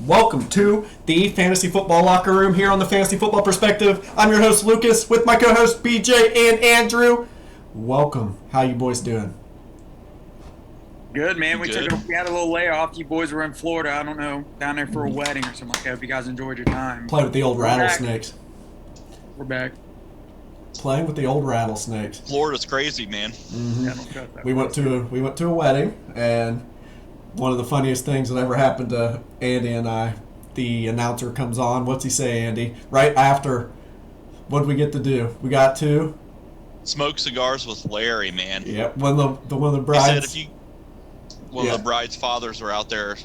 Welcome to the Fantasy Football Locker Room here on the Fantasy Football Perspective. I'm your host Lucas with my co-host BJ and Andrew. Welcome. How you boys doing? Good, man. We Good. we had a little layoff. You boys were in Florida, I don't know, down there for a wedding or something like that. Hope you guys enjoyed your time. Play with the old We're back. rattlesnakes. We're back. Playing with the old rattlesnakes. Florida's crazy, man. Yeah, don't cut that. We went to a wedding, and one of the funniest things that ever happened to Andy and I, the announcer comes on. What's he say, Andy? Right after, what did we get to do? We got to Smoke cigars with Larry, man. one of the He brides. said one of the bride's fathers were out there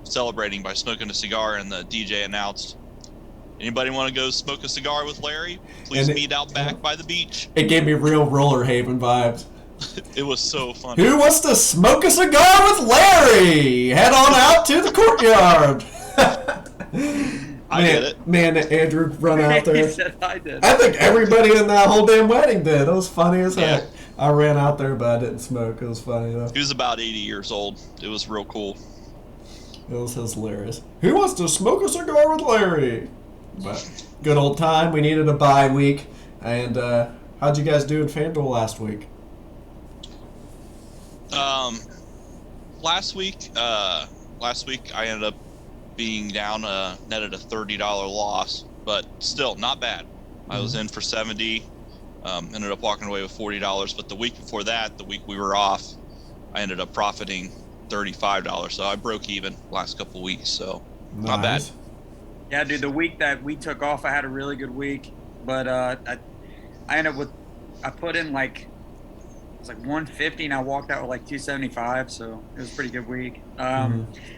celebrating by smoking a cigar, and the DJ announced, "Anybody want to go smoke a cigar with Larry? Please meet out back by the beach." It gave me real Roller Haven vibes. It was so funny. Who wants to smoke a cigar with Larry? Head on out to the courtyard. I get it. Man, Andrew run out He there. said I did. I think everybody in that whole damn wedding did. It was funny as heck. Yeah. I ran out there, but I didn't smoke. It was funny though. He was about 80 years old. It was real cool. It was hilarious. Who wants to smoke a cigar with Larry? But good old time. We needed a bye week. And how'd you guys do in FanDuel last week? Last week I ended up being down netted a $30 loss, but still not bad. I was in for 70, ended up walking away with $40. But the week before that, the week we were off, I ended up profiting $35. So I broke even last couple weeks. So not bad. Nice. Yeah, dude, the week that we took off, I had a really good week. But I ended up with, I put in like, it was like 150 and I walked out with like 275, so it was a pretty good week.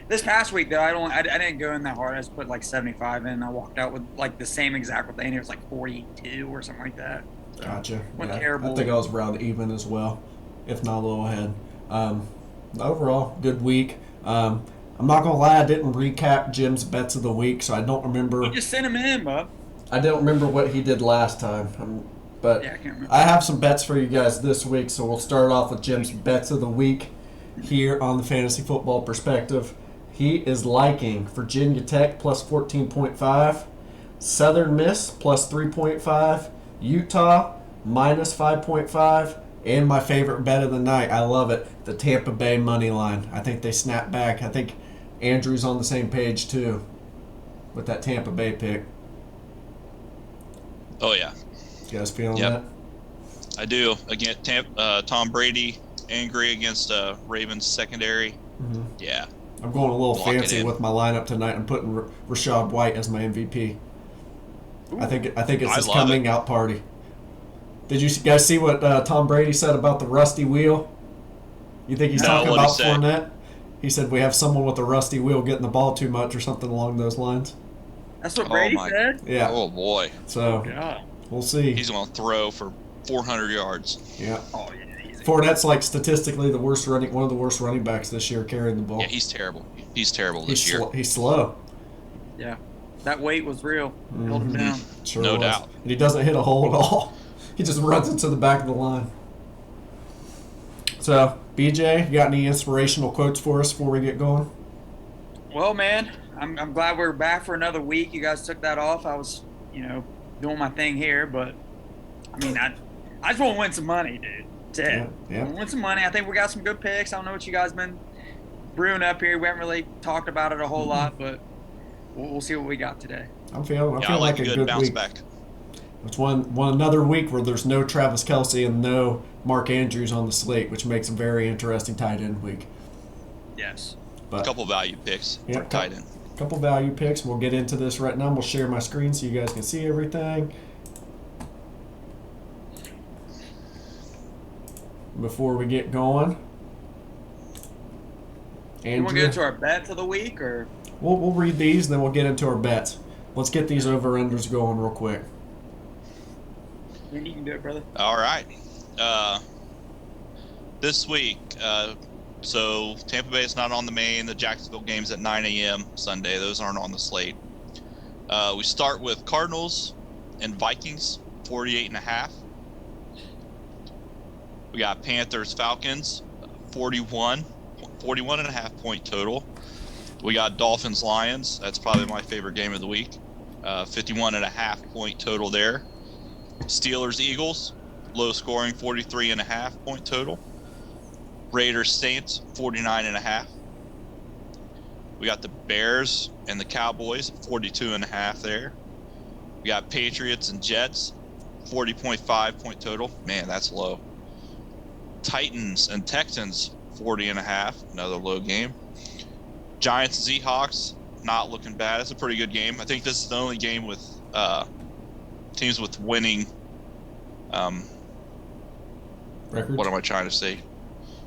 This past week though, I didn't go in that hard. I just put like 75 in. I walked out with like the same exact with Andy. It was like 42 or something like that. So, Gotcha. wasn't Yeah, terrible. I think I was around even as well, if not a little ahead. Overall, good week. I'm not gonna lie, I didn't recap Jim's bets of the week, so I don't remember. You just sent him in, bub. I don't remember what he did last time. But Yeah, I can't remember. I have some bets for you guys this week, so we'll start off with Jim's bets of the week here on the Fantasy Football Perspective. He is liking Virginia Tech plus 14.5, Southern Miss plus 3.5, Utah minus 5.5, and my favorite bet of the night, I love it, the Tampa Bay money line. I think they snap back. I think Andrew's on the same page too with that Tampa Bay pick. Oh yeah, You guys feeling Yep. that? I do. Again, Tom Brady angry against Ravens secondary. Mm-hmm. Yeah. I'm going a little Lock it fancy in. with my lineup tonight. I'm putting Rashad White as my MVP. I think it's I his love coming it. out party. Did you guys see what Tom Brady said about the rusty wheel? You think he's No, talking what'd he about say? Fournette? He said we have someone with a rusty wheel getting the ball too much or something along those lines. That's what Brady my- said? Yeah. Oh boy, So God. we'll see. he's gonna throw for 400 yards. Yeah. Oh, yeah, easy. Fournette's like statistically one of the worst running backs this year carrying the ball. Yeah, he's terrible. He's terrible this year. He's slow. Yeah. That weight was real. Held him Mhm. down. Sure No was. doubt. And he doesn't hit a hole at all. He just runs into the back of the line. So, BJ, you got any inspirational quotes for us before we get going? Well, man, I'm glad we're back for another week. You guys took that off. I was, doing my thing here, but I mean, I just want to win some money, dude. That's it. Yeah. I wanna win some money. I think we got some good picks. I don't know what you guys been brewing up here. We haven't really talked about it a whole lot, but we'll see what we got today. I'm feeling Yeah, I like a good bounce week. back. It's one another week where there's no Travis Kelce and no Mark Andrews on the slate, which makes a very interesting tight end week. Yes. But A couple value picks for tight end. couple value picks. We'll get into this right now. We'll share my screen so you guys can see everything. Before we get going, You want to Andrew, get into our bets of the week, or we'll read these and then we'll get into our bets. Let's get these over-unders going real quick. you can do it, brother? All right. This week, so Tampa Bay is not on the main. The Jacksonville game's at 9 a.m. Sunday. Those aren't on the slate. We start with Cardinals and Vikings, 48.5. We got Panthers, Falcons, 41.5 point total. We got Dolphins Lions. That's probably my favorite game of the week. 51.5 point total there. Steelers Eagles, low scoring, 43.5 point total. Raiders Saints, 49.5. We got the Bears and the Cowboys, 42.5 there. We got Patriots and Jets, 40.5 point total. Man, that's low. Titans and Texans, 40.5. Another low game. Giants and Seahawks, not looking bad. It's a pretty good game. I think this is the only game with teams with winning. Records? What am I trying to say?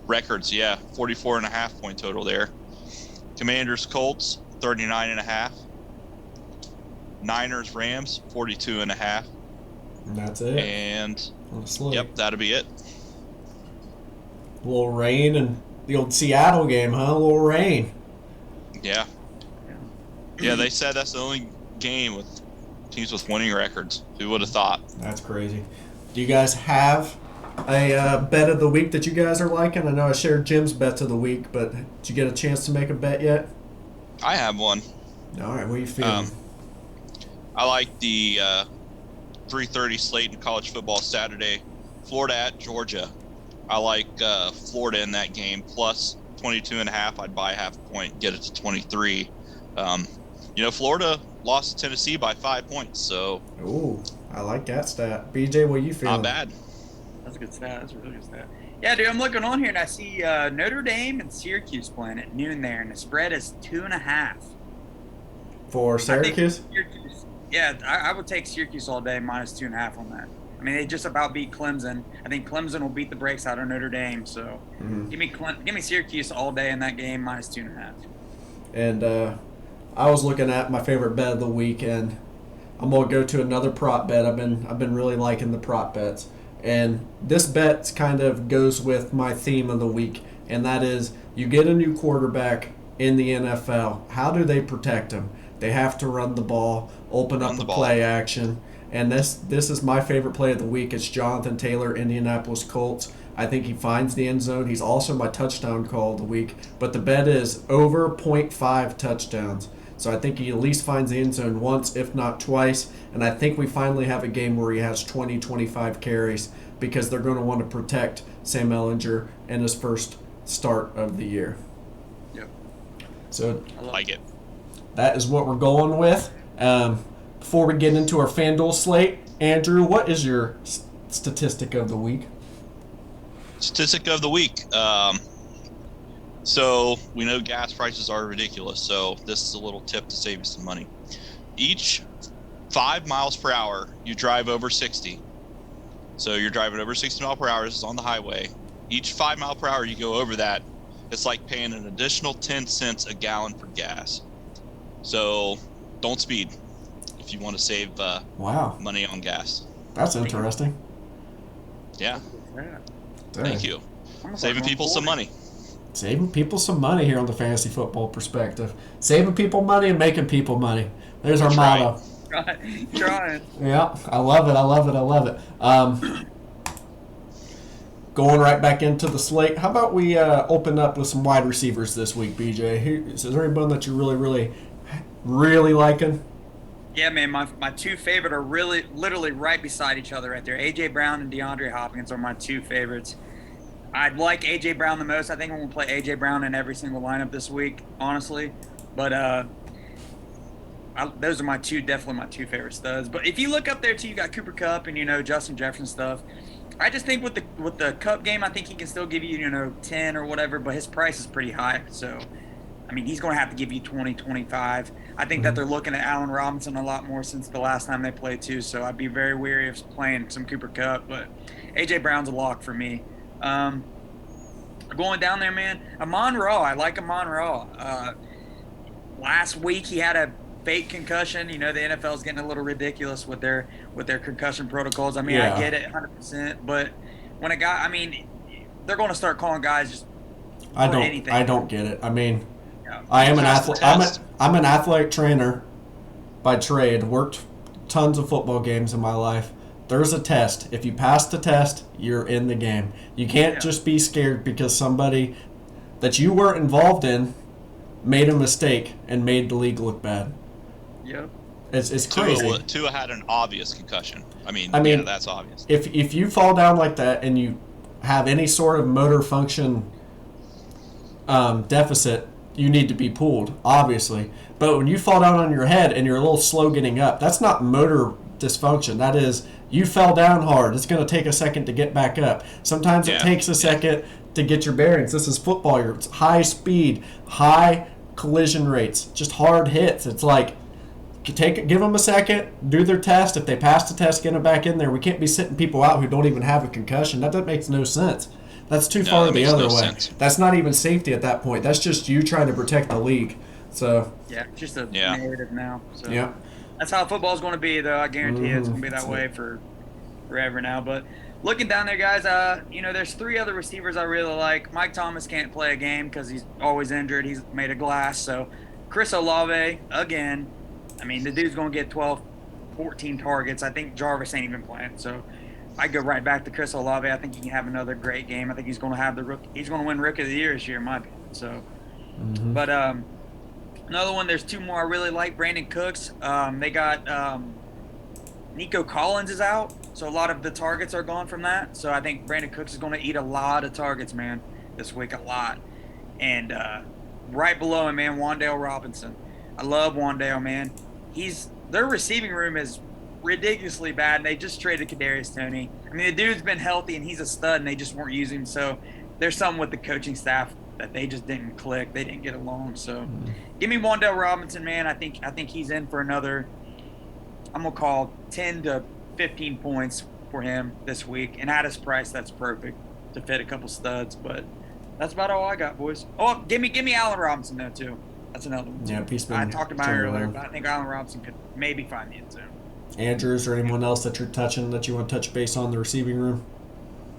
Records, yeah. 44.5 point total there. Commanders Colts, 39.5. Niners Rams, 42.5. And that's it. And On the slate. yep, that'll be it. A little rain and the old Seattle game, huh? A little rain. Yeah. Yeah, they said that's the only game with teams with winning records. Who would have thought? That's crazy. Do you guys have a bet of the week that you guys are liking? I know I shared Jim's bets of the week, but did you get a chance to make a bet yet? I have one. All right, what are you feeling? I like the 3:30 slate in college football Saturday. Florida at Georgia. I like Florida in that game plus 22.5. I'd buy half a point, get it to 23. Florida lost to Tennessee by 5 points, so Ooh, I like that stat. BJ, what are you feeling? not bad. That's a good stat. That's a really good stat. Yeah, dude, I'm looking on here and I see Notre Dame and Syracuse playing at noon there, and the spread is 2.5. For Syracuse? I would take Syracuse all day minus 2.5 on that. I mean, they just about beat Clemson. I think Clemson will beat the brakes out of Notre Dame. So give me Syracuse all day in that game minus 2.5. And I was looking at my favorite bet of the week, and I'm gonna go to another prop bet. I've been really liking the prop bets, and this bet kind of goes with my theme of the week, and that is you get a new quarterback in the NFL. How do they protect him? They have to run the ball, open up the play action. And this is my favorite play of the week. It's Jonathan Taylor, Indianapolis Colts. I think he finds the end zone. He's also my touchdown call of the week. But the bet is over 0.5 touchdowns. So I think he at least finds the end zone once, if not twice. And I think we finally have a game where he has 20, 25 carries because they're going to want to protect Sam Ehlinger in his first start of the year. Yep. So I like it. That is what we're going with. Before we get into our FanDuel slate, Andrew, what is your statistic of the week? Statistic of the week. So we know gas prices are ridiculous, so this is a little tip to save you some money. Each 5 miles per hour you drive over 60. So you're driving over 60 miles per hour. This is on the highway. Each 5 mile per hour you go over that, it's like paying an additional 10 cents a gallon for gas. So don't speed if you want to save money on gas. That's interesting. Yeah. Yeah. Thank you. Saving people some money. Saving people some money here on the Fantasy Football Perspective. Saving people money and making people money. There's our motto. Trying. Yeah, I love it. Going right back into the slate. How about we open up with some wide receivers this week, BJ? Is there anyone that you're really liking? Yeah, man, my two favorite are literally right beside each other right there. A.J. Brown and DeAndre Hopkins are my two favorites. I'd like A.J. Brown the most. I think I'm going to play A.J. Brown in every single lineup this week, honestly. But those are definitely my two favorite studs. But if you look up there, too, you got Cooper Kupp and, Justin Jefferson stuff. I just think with the Kupp game, I think he can still give you, 10 or whatever, but his price is pretty high. So, I mean, he's going to have to give you 20, 25. I think that they're looking at Allen Robinson a lot more since the last time they played, too. So I'd be very wary of playing some Cooper Kupp. But A.J. Brown's a lock for me. Going down there, man, Amon-Ra. I like Amon-Ra. Last week he had a fake concussion. The NFL's getting a little ridiculous with their concussion protocols. I mean, I get it 100%, but when a guy, they're going to start calling guys just anything. I don't get it. I mean, I am an athlete. I'm an athletic trainer by trade. Worked tons of football games in my life. There's a test. If you pass the test, you're in the game. You can't just be scared because somebody that you weren't involved in made a mistake and made the league look bad. Yep. It's crazy. Tua had an obvious concussion. I mean, yeah, that's obvious. If you fall down like that and you have any sort of motor function deficit, you need to be pulled, obviously. But when you fall down on your head and you're a little slow getting up, that's not motor dysfunction. That is, you fell down hard. It's going to take a second to get back up. Sometimes it takes a second to get your bearings. This is football. It's high speed, high collision rates, just hard hits. It's like, give them a second, do their test. If they pass the test, get them back in there. We can't be sitting people out who don't even have a concussion. That makes no sense. That's too far the other way. Sense. That's not even safety at that point. That's just you trying to protect the league. So yeah, just a narrative now. So yeah, that's how football's going to be, though. I guarantee it's going to be that way for forever now. But looking down there, guys, there's 3 other receivers I really like. Mike Thomas can't play a game because he's always injured. He's made of glass. So Chris Olave, again, I mean, the dude's going to get 12, 14 targets. I think Jarvis ain't even playing. So I go right back to Chris Olave. I think he can have another great game. I think he's going to have he's going to win Rookie of the Year this year, in my opinion. So, but another one, there's 2 more I really like. Brandon Cooks. They got Nico Collins is out, so a lot of the targets are gone from that. So I think Brandon Cooks is going to eat a lot of targets, man, this week, a lot. And right below him, man, Wan'Dale Robinson. I love Wan'Dale, man. Their receiving room is ridiculously bad, and they just traded Kadarius Toney. I mean, the dude's been healthy, and he's a stud, and they just weren't using him. So there's something with the coaching staff that they just didn't click. They didn't get along. So give me Wan'Dale Robinson, man. I think he's in for another, I'm going to call 10 to 15 points for him this week. And at his price, that's perfect to fit a couple studs. But that's about all I got, boys. Oh, give me Allen Robinson, though, too. That's another one. Yeah, I talked about it earlier, but I think Allen Robinson could maybe find the end zone. Andrews or anyone else that you're touching that you want to touch base on the receiving room?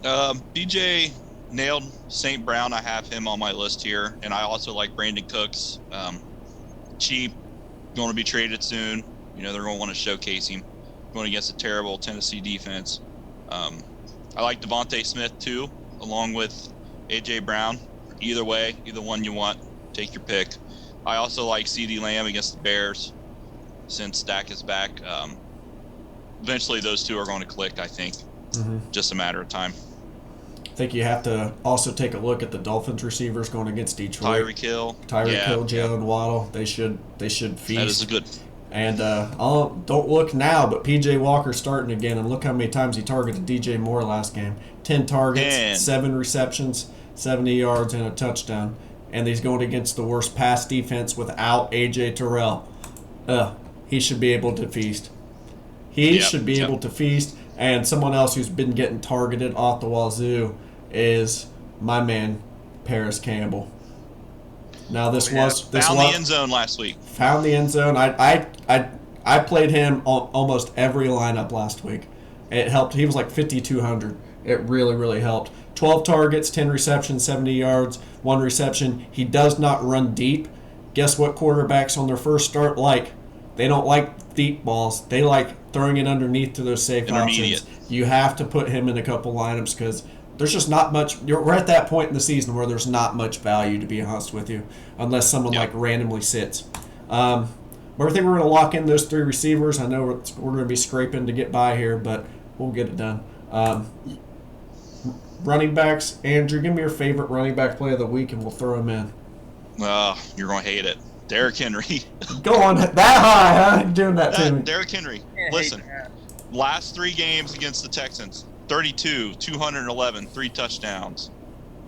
BJ nailed St. Brown. I have him on my list here, and I also like Brandon Cooks. Cheap, going to be traded soon. They're going to want to showcase him going against a terrible Tennessee defense. I like Devontae Smith too, along with A.J. Brown. Either way, either one you want, take your pick. I also like CeeDee Lamb against the Bears since Dak is back. Eventually, those 2 are going to click, I think. Just a matter of time. I think you have to also take a look at the Dolphins receivers going against Detroit. Tyreek Hill, Jalen Waddle. They should feast. That is a good. And don't look now, but P.J. Walker's starting again, and look how many times he targeted DJ Moore last game. 10 targets, 7 receptions, 70 yards, and a touchdown. And he's going against the worst pass defense without A.J. Terrell. He should be able to feast. He should be able to feast. And someone else who's been getting targeted off the wazoo is my man, Paris Campbell. Now this was the end zone last week. Found the end zone. I played him almost every lineup last week. It helped. He was like 5,200. It really, really helped. 12 targets, 10 receptions, 70 yards, 1 reception. He does not run deep. Guess what quarterbacks on their first start like? They don't like deep balls. They like throwing it underneath to those safe options. You have to put him in a couple lineups because there's just not much. We're at that point in the season where there's not much value, to be honest with you, unless someone like randomly sits. But I think we're going to lock in those 3 receivers. I know we're going to be scraping to get by here, but we'll get it done. Running backs, Andrew, give me your favorite running back play of the week, and we'll throw him in. You're going to hate it. Derrick Henry. Go on that high, huh? You're doing that to me. Derrick Henry. Listen, last 3 games against the Texans, 32, 211, 3 touchdowns.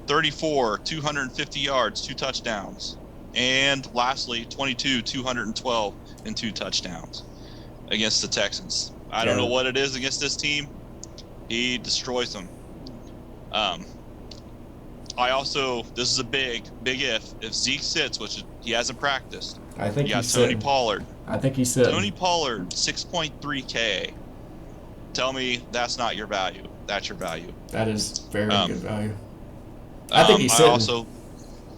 34, 250 yards, 2 touchdowns. And lastly, 22, 212, and 2 touchdowns against the Texans. I don't know what it is against this team. He destroys them. This is a big if Zeke sits, which he hasn't practiced. I think he's Tony Pollard. I think he's sitting. Tony Pollard, 6.3K. Tell me that's not your value. That's your value. That is very good value. I think he's sitting.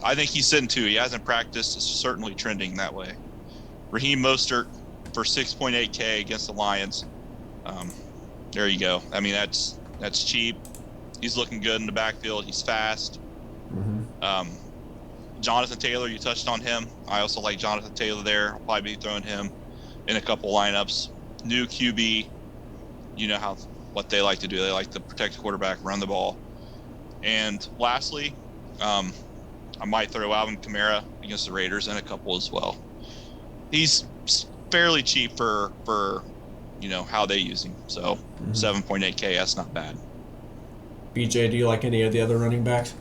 I think he's sitting too. He hasn't practiced. It's certainly trending that way. Raheem Mostert for 6.8K against the Lions. There you go. I mean, that's cheap. He's looking good in the backfield. He's fast. Jonathan Taylor, you touched on him. I also like Jonathan Taylor there. I'll probably be throwing him in a couple lineups. New QB, you know what they like to do. They like to protect the quarterback, run the ball. And lastly, I might throw Alvin Kamara against the Raiders in a couple as well. He's fairly cheap for how they use him. So 7.8K, that's not bad. BJ, do you like any of the other running backs?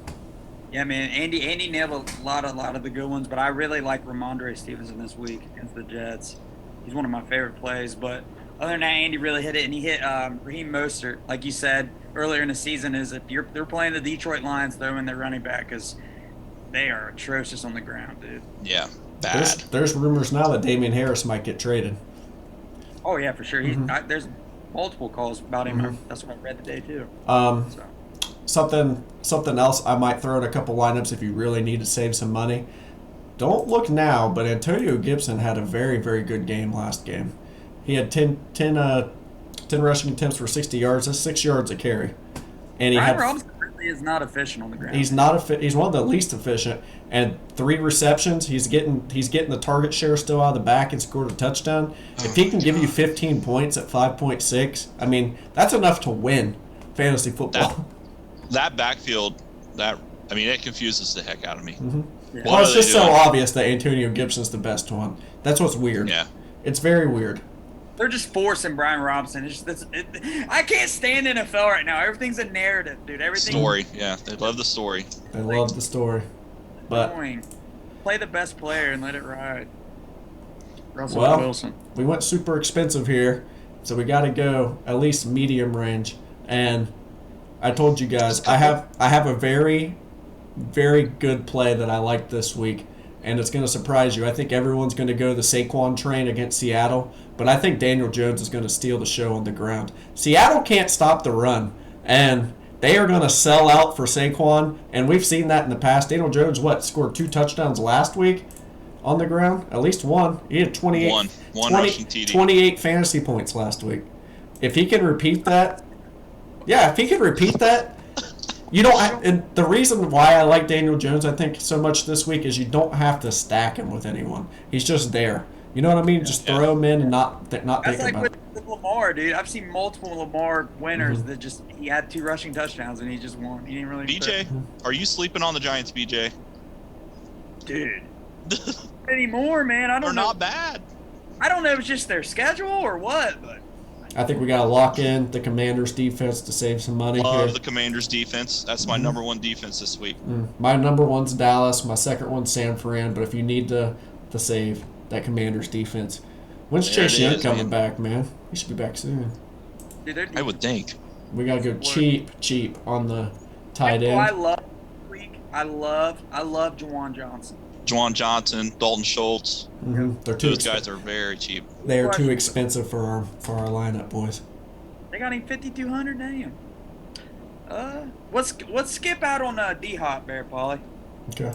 Yeah, man. Andy nailed a lot of the good ones, but I really like Ramondre Stevenson this week against the Jets. He's one of my favorite plays. But other than that, Andy really hit it, and he hit Raheem Mostert, like you said earlier in the season. Is if they're playing the Detroit Lions, throw in their running back because they are atrocious on the ground, dude. Yeah, bad. There's rumors now that Damian Harris might get traded. Oh yeah, for sure. There's multiple calls about him. That's what I read today too. Something else I might throw in a couple lineups if you really need to save some money. Don't look now, but Antonio Gibson had a very, very good game last game. He had 10 rushing attempts for 60 yards. That's 6 yards a carry. And Brian Robinson really is not efficient on the ground. He's one of the least efficient. And 3 receptions. He's getting the target share still out of the back and scored a touchdown. If he can give you 15 points at 5.6, I mean, that's enough to win fantasy football. That backfield, it confuses the heck out of me. Yeah. Well, it's just so obvious that Antonio Gibson's the best one. That's what's weird. Yeah. It's very weird. They're just forcing Brian Robinson. I can't stand NFL right now. Everything's a narrative, dude. Everything. Story, yeah. They love the story. They love the story. But play the best player and let it ride. Russell Wilson. We went super expensive here, so we got to go at least medium range. And I told you guys I have a very, very good play that I like this week, and it's going to surprise you. I think everyone's going to go the Saquon train against Seattle, but I think Daniel Jones is going to steal the show on the ground. Seattle can't stop the run, and they are going to sell out for Saquon, and we've seen that in the past. Daniel Jones, scored 2 touchdowns last week on the ground? At least one. He had 28 rushing TD. 28 fantasy points last week. If he can repeat that, you don't. And the reason why I like Daniel Jones, I think, so much this week is you don't have to stack him with anyone. He's just there. You know what I mean? Just throw him in and not think about it. That's like with Lamar, dude. I've seen multiple Lamar winners that he had 2 rushing touchdowns and he just won. He didn't really. BJ, are you sleeping on the Giants, BJ? Dude, not anymore, man. I don't know. They're not bad. I don't know if it's just their schedule or what, but. I think we got to lock in the Commanders' defense to save some money. Love the Commanders' defense. That's my number 1 defense this week. My number 1's Dallas. My second one's San Fran. But if you need to save that Commanders' defense, when's Chase Young coming back, man? He should be back soon. Dude, I would think. We got to go cheap on the tight end. I love Juwan Johnson. Juwan Johnson, Dalton Schultz. Those guys are very cheap. They are too expensive for our lineup, boys. They got him 5,200. Damn. Let's skip out on D-Hop there, Paulie. Okay.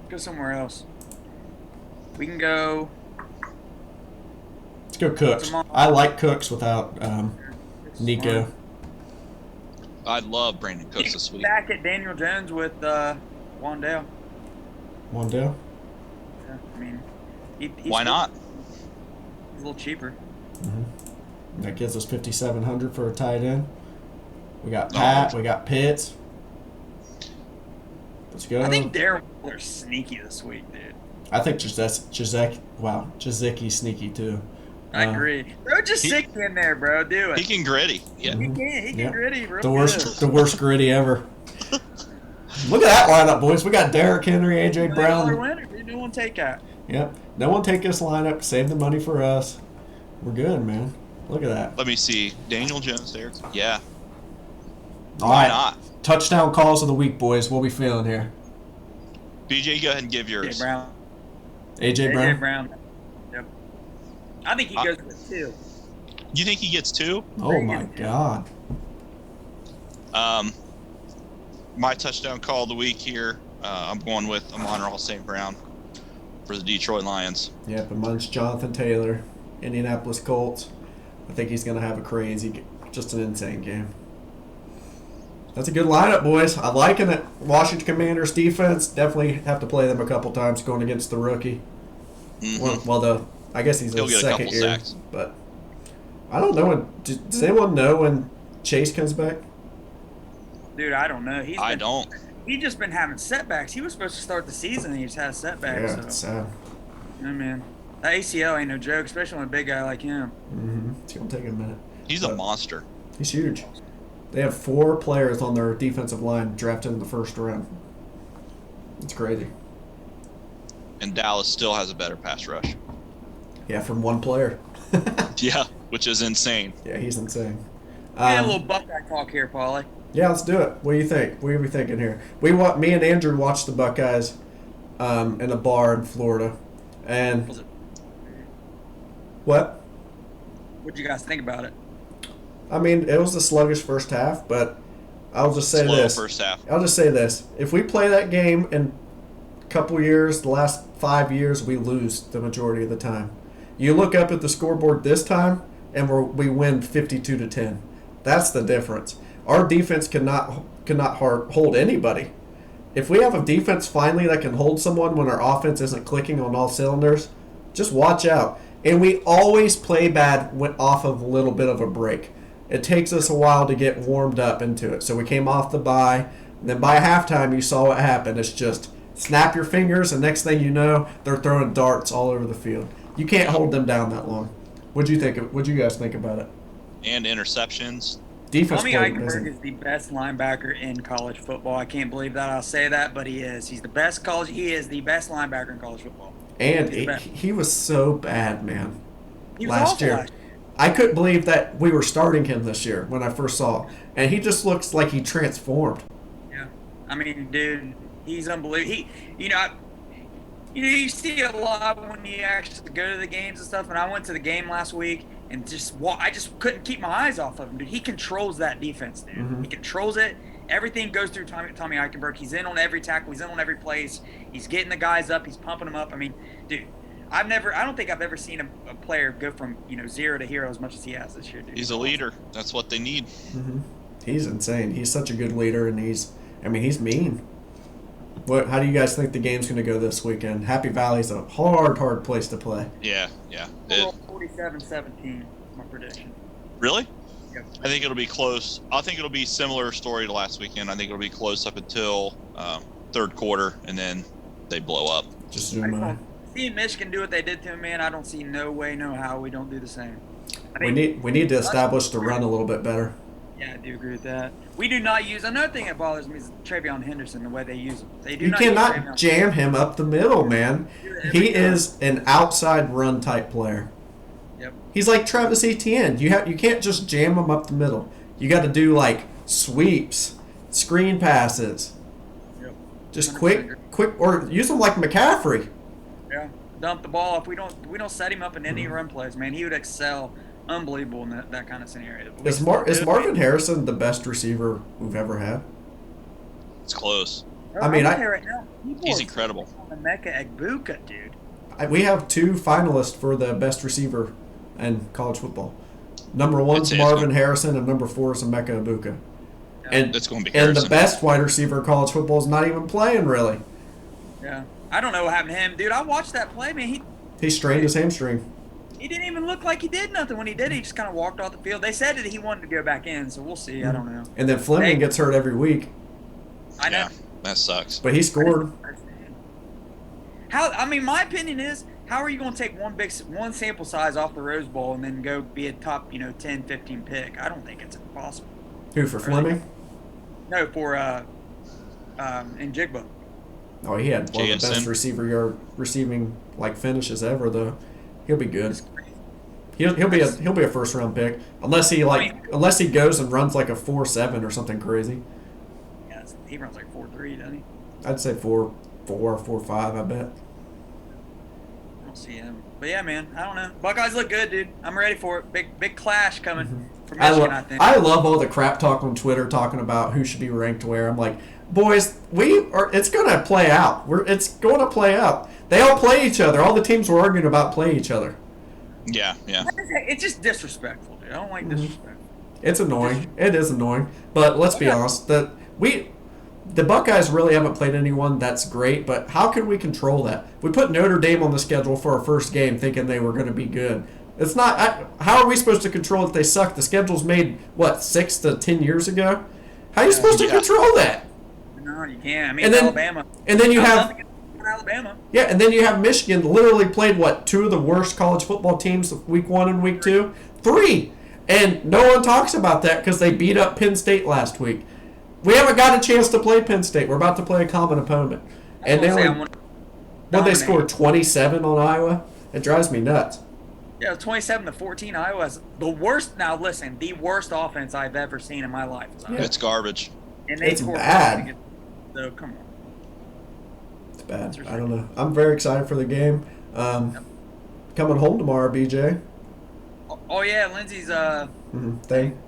Go somewhere else. We can go. Let's go Cooks. I like Cooks without Nico. I love Brandon Cooks this week. Back at Daniel Jones with Wandale. Wandale? Yeah, I mean, why not? He's a little cheaper. That gives us 5,700 for a tight end. We got Pat. We got Pitts. Let's go. I think Darren Waller's sneaky this week, dude. I think Jazicki's sneaky too. I agree. Throw Jasicki in there, bro. Do it. He can gritty. Yeah. He can gritty. Real the worst gritty ever. Look at that lineup, boys. We got Derrick Henry, AJ Brown. No one take that. Yep. No one take this lineup. Save the money for us. We're good, man. Look at that. Let me see. Daniel Jones there. Yeah. Why not? Touchdown calls of the week, boys. What we feeling here? BJ, go ahead and give yours. AJ Brown. AJ Brown. Yep. I think he goes with 2. You think he gets 2? Oh my God. My touchdown call of the week here. I'm going with Amon-Ra St. Brown for the Detroit Lions. Yep, and mine's Jonathan Taylor, Indianapolis Colts. I think he's going to have just an insane game. That's a good lineup, boys. I'm liking it. Washington Commanders defense, definitely have to play them a couple times going against the rookie. Mm-hmm. Well, I guess he's He'll in get a second couple year. sacks. But I don't know when. Does anyone know when Chase comes back? Dude, I don't know. I don't. He's just been having setbacks. He was supposed to start the season, and he just had setbacks. Yeah, it's sad. Yeah, man. That ACL ain't no joke, especially on a big guy like him. Mm-hmm. It's gonna take a minute. He's a monster. He's huge. They have 4 players on their defensive line drafted in the first round. It's crazy. And Dallas still has a better pass rush. Yeah, from 1 player. Yeah, which is insane. Yeah, he's insane. Yeah, a little Buckeye talk here, Paulie. Yeah, let's do it. What do you think? What are we thinking here? Me and Andrew watched the Buckeyes in a bar in Florida. And Was it? what? What'd you guys think about it? I mean, it was a sluggish first half, but I'll just say Slow this. first half. I'll just say this. If we play that game in a couple years, the last 5 years, we lose the majority of the time. You look up at the scoreboard this time, and we win 52-10. That's the difference. Our defense cannot hold anybody. If we have a defense finally that can hold someone when our offense isn't clicking on all cylinders, just watch out. And we always play bad off of a little bit of a break. It takes us a while to get warmed up into it. So we came off the bye. And then by halftime, you saw what happened. It's just snap your fingers, and next thing you know, they're throwing darts all over the field. You can't hold them down that long. What'd you guys think about it? And interceptions. Defense Tommy played Eichenberg amazing. is the best linebacker in college football. I can't believe that I'll say that, but he is. He is the best linebacker in college football. And He's the best. he was so bad, man. He was last awful year. last year. I couldn't believe that we were starting him this year when I first saw him. And he just looks like he transformed. Yeah, I mean, dude, he's unbelievable. You see a lot when you actually go to the games and stuff. And I went to the game last week and I just couldn't keep my eyes off of him, dude. He controls that defense, dude. Mhm. He controls it. Everything goes through Tommy Eichenberg. He's in on every tackle. He's in on every place. He's getting the guys up. He's pumping them up. I mean, dude, I don't think I've ever seen a player go from 0 to hero as much as he has this year, dude. He's a leader. That's what they need. Mm-hmm. He's insane. He's such a good leader, and he's mean. How do you guys think the game's going to go this weekend? Happy Valley's a hard place to play. Yeah. 47-17, my prediction. Really? Yep. I think it'll be close. I think it'll be similar story to last weekend. I think it'll be close up until third quarter, and then they blow up. Just zoom in. Seeing Michigan do what they did to him, man, I don't see no way, no how we don't do the same. We need to establish the run a little bit better. Yeah, I do agree with that. We do not use another thing that bothers me is Travion Henderson, the way they use him. They do You not cannot use Travion. jam him up the middle, man. He Every time. is an outside run type player. Yep. He's like Travis Etienne. You can't just jam him up the middle. You got to do like sweeps, screen passes. Yep. Just 100%. quick, or use him like McCaffrey. Yeah. Dump the ball. If we don't set him up in any run plays, man, he would excel. Unbelievable in that kind of scenario. Is Marvin Harrison the best receiver we've ever had? It's close. I mean, I'll tell you right now, He's incredible. Emeka Egbuka, dude. We have 2 finalists for the best receiver in college football. Number I'd 1's say it's Marvin going- Harrison, and number 4 is Emeka Egbuka. And It's going to be and Harrison. the best wide receiver in college football is not even playing really. Yeah. I don't know what happened to him, dude. I watched that play, man. He strained his hamstring. He didn't even look like he did nothing when he did. He just kind of walked off the field. They said that he wanted to go back in, so we'll see. I don't know. And then Fleming Hey. gets hurt every week, I know. Yeah, that sucks. but he scored. My opinion is, how are you going to take one sample size off the Rose Bowl and then go be a top, 10, 15 pick? I don't think it's possible. Who for Fleming? No, for Njigba. Oh, he had one of the best JSN. receiving finishes ever though. He'll be good. He'll be a first round pick unless he goes and runs like a 4.7 or something crazy. Yeah, he runs like 4.3, doesn't he? I'd say 4.4, 4.5. I bet. I don't see him. But yeah, man, I don't know. Buckeyes look good, dude. I'm ready for it. Big clash coming from Michigan, I think. I love all the crap talk on Twitter talking about who should be ranked where. I'm like, boys, it's gonna play out. It's going to play out. They all play each other. All the teams were arguing about play each other. Yeah. It's just disrespectful, dude. I don't like disrespect. It's annoying. It is annoying. But let's be honest, the Buckeyes really haven't played anyone that's great, but how can we control that? We put Notre Dame on the schedule for our first game thinking they were going to be good. It's not. How are we supposed to control if they suck? The schedule's made, 6 to 10 years ago? How are you supposed to control that? No, you can't. I mean, Alabama. And then you have Alabama. Yeah, and then you have Michigan literally played, 2 of the worst college football teams week 1 and week 2? 3! And no one talks about that because they beat up Penn State last week. We haven't got a chance to play Penn State. We're about to play a common opponent. And they scored 27 on Iowa? It drives me nuts. Yeah, 27-14. Iowa's the worst. Now listen, the worst offense I've ever seen in my life. It's garbage. And they It's bad. So come on. It's bad. I don't know. I'm very excited for the game. Coming home tomorrow, BJ. Oh yeah, Lindsay's thing.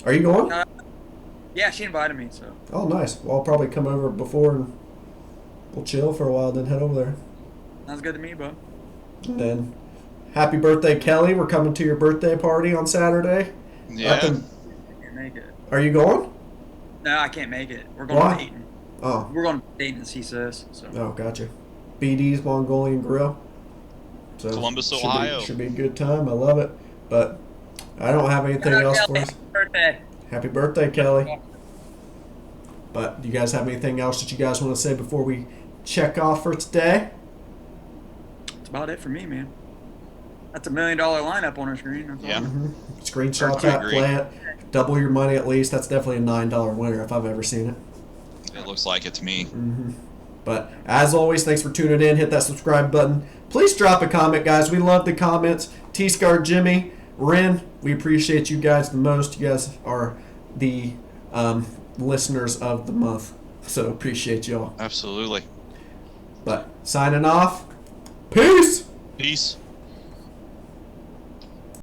Are you going? Yeah, she invited me. So. Oh, nice. Well, I'll probably come over before and we'll chill for a while, then head over there. Sounds good to me, bud. And then, happy birthday, Kelly. We're coming to your birthday party on Saturday. Yeah. I can't make it. Are you going? No, I can't make it. We're going to Dayton. Oh. We're going to Dayton, he says. So. Oh, gotcha. BD's Mongolian Grill. So Columbus, Ohio. Should be a good time. I love it. But I don't have anything else for us. Happy birthday. Happy birthday, Kelly. But do you guys have anything else that you guys want to say before we check off for today? That's about it for me, man. That's $1 million lineup on our screen. That's yeah. Screenshot that, play it. Double your money at least. That's definitely a $9 winner if I've ever seen it. It looks like it to me. But as always, thanks for tuning in. Hit that subscribe button. Please drop a comment, guys. We love the comments. T-Scar, Jimmy, Ren, we appreciate you guys the most. You guys are the listeners of the month. So appreciate y'all. Absolutely. But signing off. Peace. Peace.